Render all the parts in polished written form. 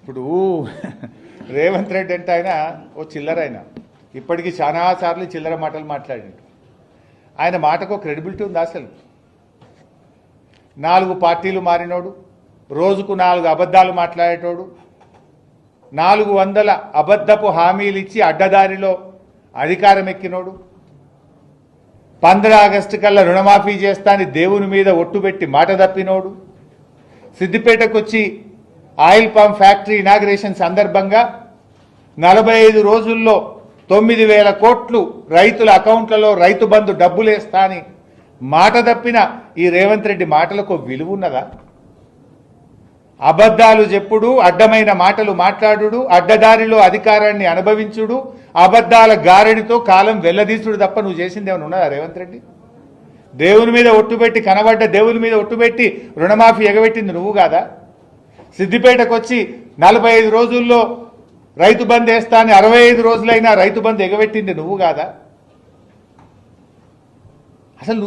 ఇప్పుడు రేవంత్ రెడ్డి అంటే ఆయన ఓ చిల్లర ఆయన ఇప్పటికీ చాలాసార్లు చిల్లర మాటలు మాట్లాడిండు. ఆయన మాటకు క్రెడిబిలిటీ ఉంది. అసలు 4 పార్టీలు మారినోడు, రోజుకు 4 అబద్ధాలు మాట్లాడేటోడు, 400 అబద్ధపు హామీలు ఇచ్చి అడ్డదారిలో అధికారం ఎక్కినోడు, 15 ఆగస్టు కల్లా రుణమాఫీ చేస్తాని దేవుని మీద ఒట్టుబెట్టి మాట తప్పినోడు, సిద్దిపేటకు వచ్చి ఆయిల్ పంప్ ఫ్యాక్టరీ ఇనాగ్రేషన్ సందర్భంగా 45 రోజుల్లో 9,000 కోట్లు రైతుల అకౌంట్లలో రైతు బంధు డబ్బులేస్తా అని మాట తప్పిన ఈ రేవంత్ రెడ్డి మాటలకు విలువ ఉన్నదా? అబద్ధాలు చెప్పుడు, అడ్డమైన మాటలు మాట్లాడుడు, అడ్డదారిలో అధికారాన్ని అనుభవించుడు, అబద్ధాల గారడితో కాలం వెల్లదీసుడు తప్ప నువ్వు చేసింది ఏమైనా ఉన్నదా రేవంత్ రెడ్డి? దేవుని మీద ఒట్టుబెట్టి కనబడ్డ దేవుని మీద ఒట్టుబెట్టి రుణమాఫీ ఎగబెట్టింది నువ్వు కాదా? సిద్దిపేటకు వచ్చి 45 రోజుల్లో రైతు బంద్ వేస్తా అని 65 రోజులైనా రైతు బంద్ ఎగబెట్టింది నువ్వు కాదా? అసలు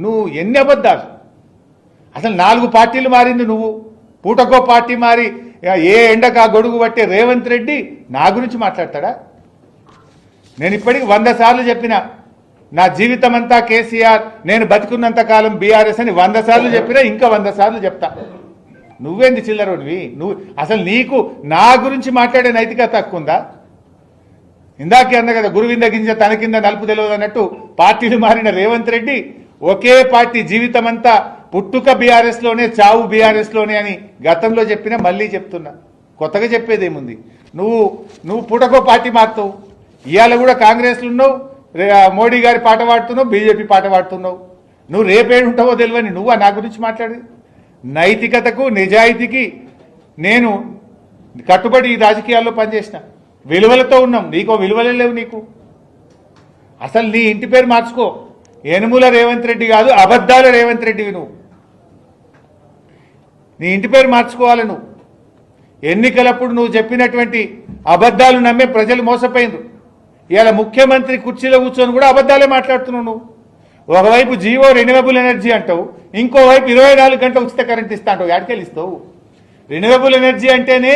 నువ్వు ఎన్ని అబద్ధాలు? అసలు 4 పార్టీలు మారింది నువ్వు, పూటకో పార్టీ మారి ఏ ఎండకా గొడుగు పట్టే రేవంత్ రెడ్డి నా గురించి మాట్లాడతాడా? నేను ఇప్పటికి 100 సార్లు చెప్పిన, నా జీవితం అంతా కేసీఆర్, నేను బతికున్నంత కాలం బీఆర్ఎస్ అని 100 సార్లు చెప్పినా, ఇంకా 100 సార్లు చెప్తా. నువ్వేంది చిల్లరోనివి? నువ్వు అసలు నీకు నా గురించి మాట్లాడే నైతికత తక్కువ ఉందా? ఇందాకే అన్న కదా, గురువింద గింజ తన కింద నలుపు తెలియదు అన్నట్టు పార్టీలు మారిన రేవంత్ రెడ్డి ఒకే పార్టీ జీవితం అంతా పుట్టుక బీఆర్ఎస్ లోనే, చావు బీఆర్ఎస్ లోనే అని గతంలో చెప్పినా మళ్ళీ చెప్తున్నా. కొత్తగా చెప్పేదేముంది? నువ్వు పూటకో పార్టీ మారుతావు. ఇవాళ కూడా కాంగ్రెస్లో ఉన్నావు, మోడీ గారి పాట పాడుతున్నావు, బీజేపీ పాట పాడుతున్నావు. నువ్వు రేపేడు ఉంటావో తెలియని నువ్వు నా గురించి మాట్లాడి. నైతికతకు నిజాయితీకి నేను కట్టుబడి ఈ రాజకీయాల్లో పనిచేసిన, విలువలతో ఉన్నాం. నీకో విలువలే లేవు నీకు. అసలు నీ ఇంటి పేరు మార్చుకో, యనుమల రేవంత్ రెడ్డి కాదు, అబద్ధాల రేవంత్ రెడ్డివి నువ్వు. నీ ఇంటి పేరు మార్చుకోవాలి నువ్వు. ఎన్నికలప్పుడు నువ్వు చెప్పినటువంటి అబద్ధాలు నమ్మే ప్రజలు మోసపోయిండ్రు. ఇవాళ ముఖ్యమంత్రి కుర్చీలో కూర్చొని కూడా అబద్ధాలే మాట్లాడుతున్నావు నువ్వు. ఒకవైపు జీవో రెన్యూవబుల్ ఎనర్జీ అంటావు, ఇంకోవైపు 24 గంటల ఉచిత కరెంట్ ఇస్తా అంటావు. ఎక్కడికెళ్ళి ఇస్తావు? రెన్యూవబుల్ ఎనర్జీ అంటేనే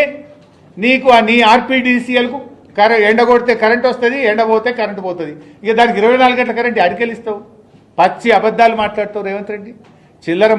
నీకు నీ ఆర్పీడీసీఎల్కు ఎండ కొడితే కరెంట్ వస్తుంది, ఎండ పోతే కరెంట్ పోతుంది. ఇక దానికి 24 గంటల కరెంట్ ఎక్కడికెళ్ళి ఇస్తావు? పచ్చి అబద్ధాలు మాట్లాడుతావు రేవంత్ రెడ్డి, చిల్లర